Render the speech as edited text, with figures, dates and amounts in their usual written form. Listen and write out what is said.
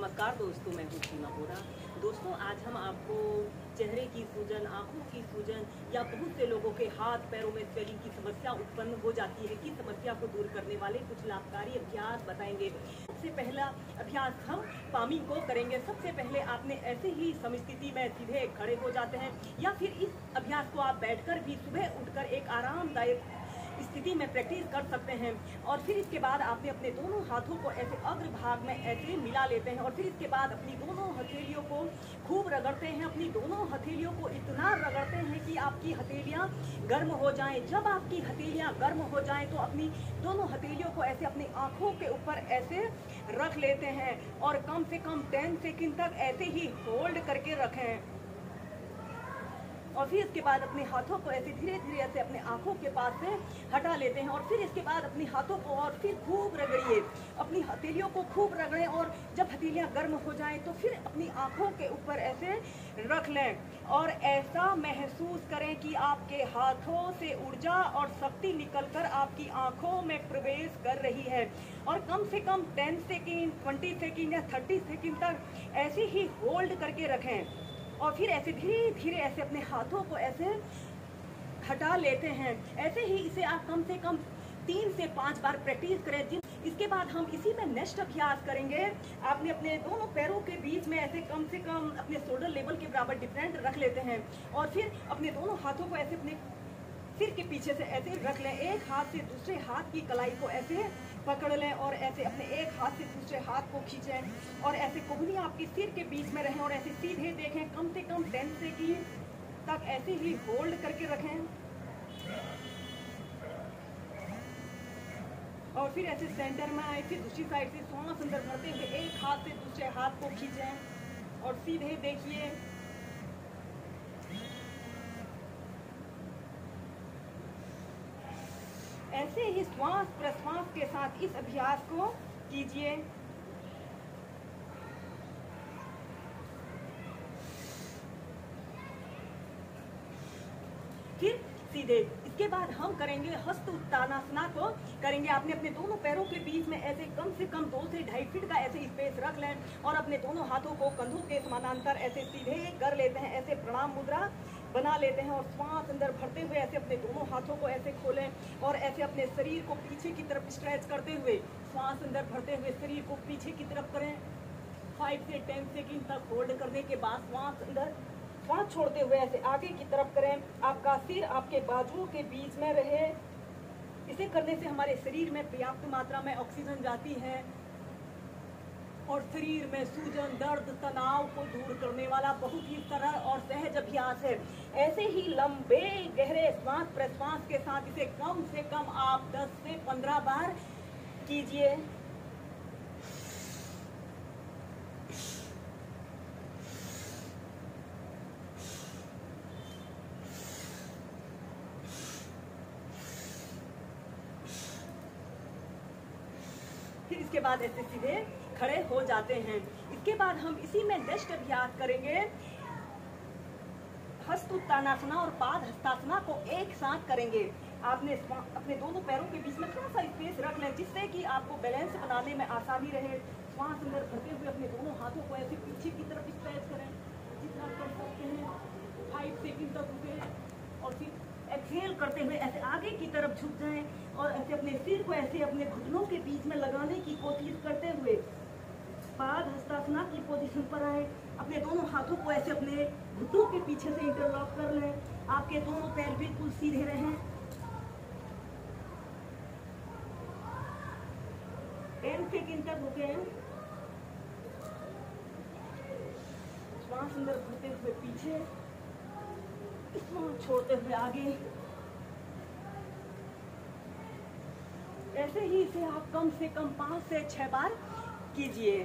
नमस्कार दोस्तों, मैं हूँ सीमा बोरा। दोस्तों, आज हम आपको चेहरे की सूजन, आंखों की सूजन या बहुत से लोगों के हाथ पैरों में स्वेलिंग की समस्या उत्पन्न हो जाती है कि समस्या को दूर करने वाले कुछ लाभकारी अभ्यास बताएंगे। सबसे पहला अभ्यास हम पामिंग को करेंगे। सबसे पहले आपने ऐसे ही समस्थिति में सीधे खड़े हो जाते हैं या फिर इस अभ्यास को आप बैठकर भी सुबह उठकर एक आरामदायक स्थिति में प्रैक्टिस कर सकते हैं। और फिर इसके बाद आपने अपने दोनों हाथों को ऐसे अग्र भाग में ऐसे मिला लेते हैं और फिर इसके बाद अपनी दोनों हथेलियों को खूब रगड़ते हैं। अपनी दोनों हथेलियों को इतना रगड़ते हैं कि आपकी हथेलियां गर्म हो जाएं। जब आपकी हथेलियां गर्म हो जाएं तो अपनी दोनों हथेलियों को ऐसे अपनी आंखों के ऊपर ऐसे रख लेते हैं और कम से कम 10 सेकंड तक ऐसे ही होल्ड करके रखें। और फिर इसके बाद अपने हाथों को ऐसे धीरे धीरे ऐसे अपने आंखों के पास से हटा लेते हैं और फिर इसके बाद अपने हाथों को और फिर खूब रगड़िए। अपनी हथेलियों को खूब रगड़ें और जब हथेलियां गर्म हो जाएं तो फिर अपनी आंखों के ऊपर ऐसे रख लें और ऐसा महसूस करें कि आपके हाथों से ऊर्जा और शक्ति निकलकर आपकी आंखों में प्रवेश कर रही है। और कम से कम 10 सेकेंड, 20 सेकेंड या 30 सेकेंड तक ऐसे ही होल्ड करके रखें और फिर ऐसे धीरे धीरे ऐसे अपने हाथों को ऐसे हटा लेते हैं। ऐसे ही इसे आप कम से कम 3 से 5 बार प्रैक्टिस करें। इसके बाद हम इसी में नेक्स्ट अभ्यास करेंगे। आपने अपने दोनों पैरों के बीच में ऐसे कम से कम अपने शोल्डर लेवल के बराबर डिफरेंट रख लेते हैं और फिर अपने दोनों हाथों को ऐसे अपने सिर के पीछे से ऐसे रख लें। एक हाथ से दूसरे हाथ की कलाई को ऐसे पकड़ लें और ऐसे अपने एक हाथ से दूसरे हाथ को खींचें और ऐसे कोहनी आपके सिर के बीच में रहें और ऐसे सीधे देखें। कम से कम 10 सेकंड तक ऐसे ही होल्ड करके रखें और फिर ऐसे सेंटर में आए। फिर दूसरी साइड से श्वास अंदर भरते हुए एक हाथ से दूसरे हाथ को खींचें और सीधे देखिए। ऐसे ही श्वास प्रश्वास के साथ इस अभ्यास को कीजिए। फिर सीधे इसके बाद हम करेंगे हस्त उत्तानासना को करेंगे। आपने अपने दोनों पैरों के बीच में ऐसे कम से कम 2 से 2.5 फीट का ऐसे स्पेस रख लें और अपने दोनों हाथों को कंधों के समानांतर ऐसे सीधे कर लेते हैं। ऐसे प्रणाम मुद्रा बना लेते हैं और श्वास अंदर भरते हुए ऐसे अपने दोनों हाथों को ऐसे खोलें और ऐसे अपने शरीर को पीछे की तरफ स्ट्रेच करते हुए श्वास अंदर भरते हुए शरीर को पीछे की तरफ करें। 5 से 10 सेकंड तक होल्ड करने के बाद श्वास अंदर श्वास छोड़ते हुए ऐसे आगे की तरफ करें। आपका सिर आपके बाजुओं के बीच में रहे। इसे करने से हमारे शरीर में पर्याप्त मात्रा में ऑक्सीजन जाती है और शरीर में सूजन, दर्द, तनाव को दूर करने वाला बहुत ही सरल और सहज अभ्यास है। ऐसे ही लंबे गहरे श्वास प्रश्वास के साथ इसे कम से कम आप 10 से 15 बार कीजिए। फिर इसके बाद ऐसे सीधे खड़े हो जाते हैं। इसके बाद हम इसी में नेक्स्ट अभ्यास करेंगे। हस्त उत्तानासना और पाद हस्तासना को एक साथ करेंगे। आपने अपने दोनों पैरों के बीच में थोड़ा सा स्पेस रख लें जिससे कि आपको बैलेंस बनाने में आसानी रहे। श्वास अंदर भरते हुए अपने दोनों हाथों को ऐसे पीछे की तरफ स्ट्रेच करें जितना कर सकते हैं। 5 सेकंड तक रुके और फिर एक्सहेल करते हुए ऐसे आगे की तरफ झुक जाएं और ऐसे अपने सिर को ऐसे अपने घुटनों के बीच में लगाने की कोशिश करते हुए पाद हस्तासना की पोजीशन पर आए। अपने दोनों हाथों को ऐसे अपने घुटनों के पीछे से इंटरलॉक कर लें। आपके दोनों पैर बिल्कुल सीधे रहें। 10 सेकंड तक रुके। श्वास अंदर भरते हुए पीछे, श्वास छोड़ते हुए आगे। ऐसे ही इसे आप कम से कम 5 से 6 बार कीजिए।